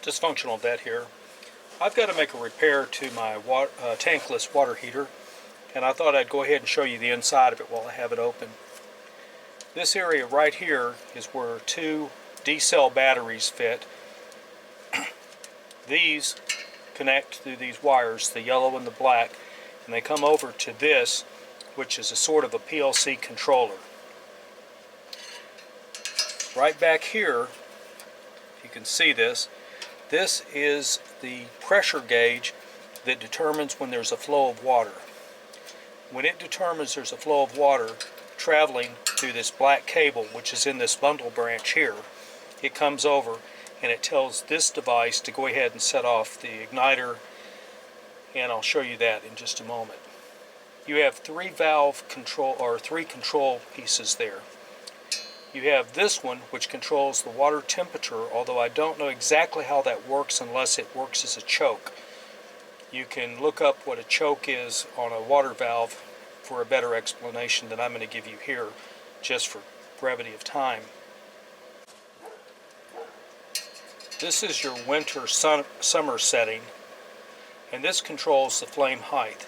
dysfunctional bed here. I've got to make a repair to my tankless water heater, and I thought I'd go ahead and show you the inside of it while I have it open. This area right here is where two D-cell batteries fit. These connect through these wires, the yellow and the black, and they come over to this, which is a sort of a PLC controller. Right back here, if you can see this, this is the pressure gauge that determines when there's a flow of water. When it determines there's a flow of water traveling through this black cable, which is in this bundle branch here, it comes over and it tells this device to go ahead and set off the igniter, and I'll show you that in just a moment. You have three control pieces there. You have this one, which controls the water temperature, although I don't know exactly how that works unless it works as a choke. You can look up what a choke is on a water valve for a better explanation than I'm going to give you here, just for brevity of time. This is your winter-summer setting, and this controls the flame height.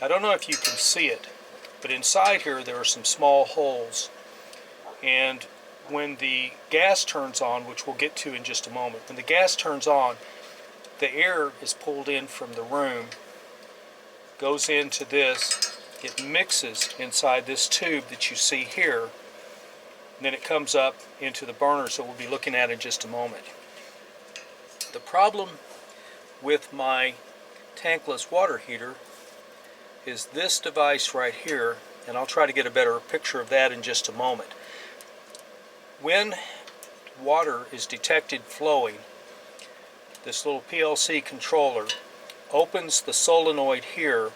I don't know if you can see it, but inside here there are some small holes. And when the gas turns on, which we'll get to in just a moment, when the gas turns on, the air is pulled in from the room, goes into this, it mixes inside this tube that you see here, and then it comes up into the burner, so we'll be looking at it in just a moment. The problem with my tankless water heater is this device right here, and I'll try to get a better picture of that in just a moment. When water is detected flowing, this little PLC controller opens the solenoid here,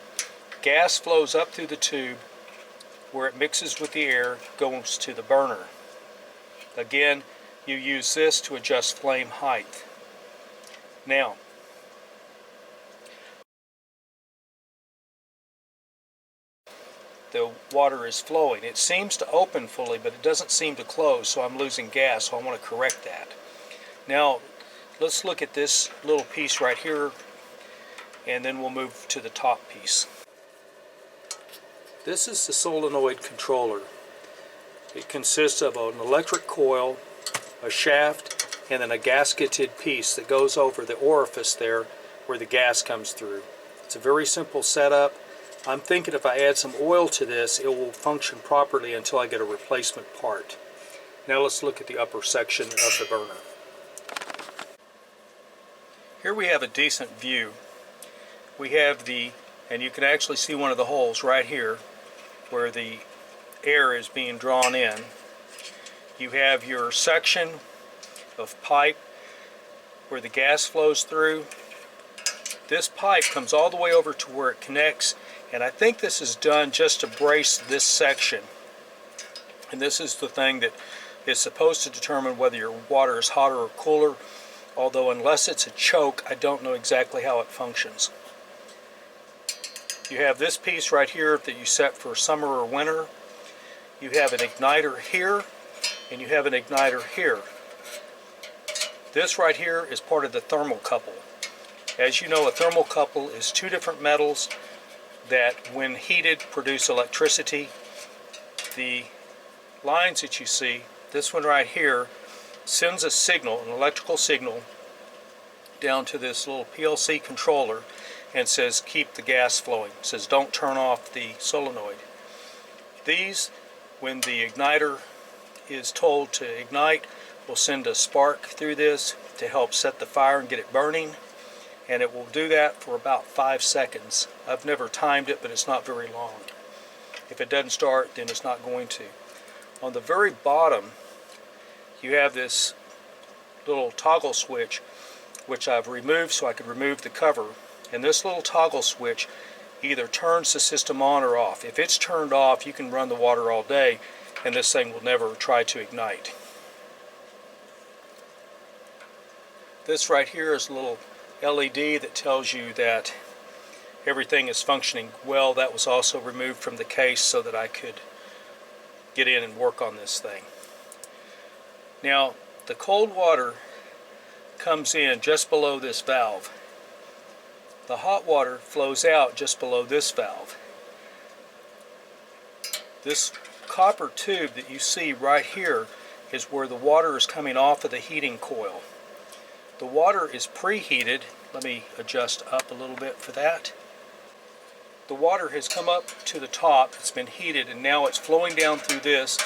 gas flows up through the tube, where it mixes with the air, goes to the burner. Again, you use this to adjust flame height. Now, the water is flowing. It seems to open fully, but it doesn't seem to close, so I'm losing gas, so I want to correct that. Now, let's look at this little piece right here, and then we'll move to the top piece. This is the solenoid controller. It consists of an electric coil, a shaft, and then a gasketed piece that goes over the orifice there where the gas comes through. It's a very simple setup. I'm thinking if I add some oil to this, it will function properly until I get a replacement part. Now let's look at the upper section of the burner. Here we have a decent view. We have and you can actually see one of the holes right here where the air is being drawn in. You have your section of pipe where the gas flows through. This pipe comes all the way over to where it connects, and I think this is done just to brace this section. And this is the thing that is supposed to determine whether your water is hotter or cooler, although unless it's a choke, I don't know exactly how it functions. You have this piece right here that you set for summer or winter. You have an igniter here, and you have an igniter here. This right here is part of the thermocouple. As you know, a thermocouple is two different metals that, when heated, produce electricity. The lines that you see, this one right here, sends a signal, an electrical signal, down to this little PLC controller and says keep the gas flowing. It says don't turn off the solenoid. These, when the igniter is told to ignite, will send a spark through this to help set the fire and get it burning, and it will do that for about 5 seconds. I've never timed it, but it's not very long. If it doesn't start, then it's not going to. On the very bottom, you have this little toggle switch, which I've removed so I could remove the cover. And this little toggle switch either turns the system on or off. If it's turned off, you can run the water all day, and this thing will never try to ignite. This right here is a little LED that tells you that everything is functioning well. That was also removed from the case so that I could get in and work on this thing. Now, the cold water comes in just below this valve. The hot water flows out just below this valve. This copper tube that you see right here is where the water is coming off of the heating coil. The water is preheated. Let me adjust up a little bit for that. The water has come up to the top, it's been heated, and now it's flowing down through this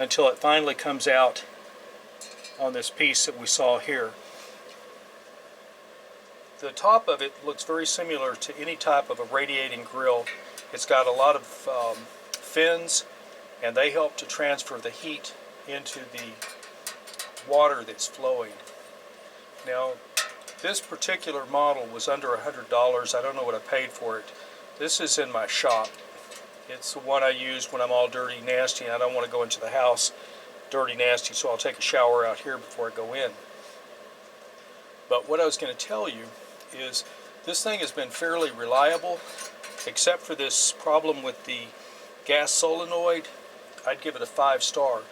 until it finally comes out on this piece that we saw here. The top of it looks very similar to any type of a radiating grill. It's got a lot of fins, and they help to transfer the heat into the water that's flowing. Now, this particular model was under $100. I don't know what I paid for it. This is in my shop. It's the one I use when I'm all dirty, nasty, and I don't want to go into the house dirty, nasty, so I'll take a shower out here before I go in. But what I was going to tell you is this thing has been fairly reliable, except for this problem with the gas solenoid. I'd give it a 5-star.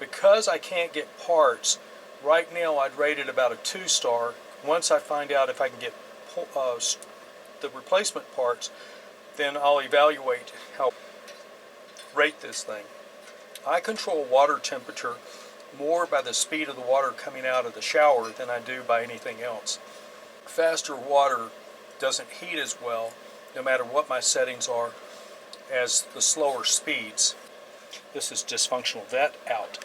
Because I can't get parts, right now I'd rate it about a 2-star. Once I find out if I can get the replacement parts, then I'll evaluate how to rate this thing. I control water temperature more by the speed of the water coming out of the shower than I do by anything else. Faster water doesn't heat as well, no matter what my settings are, as the slower speeds. This is dysfunctional. That out.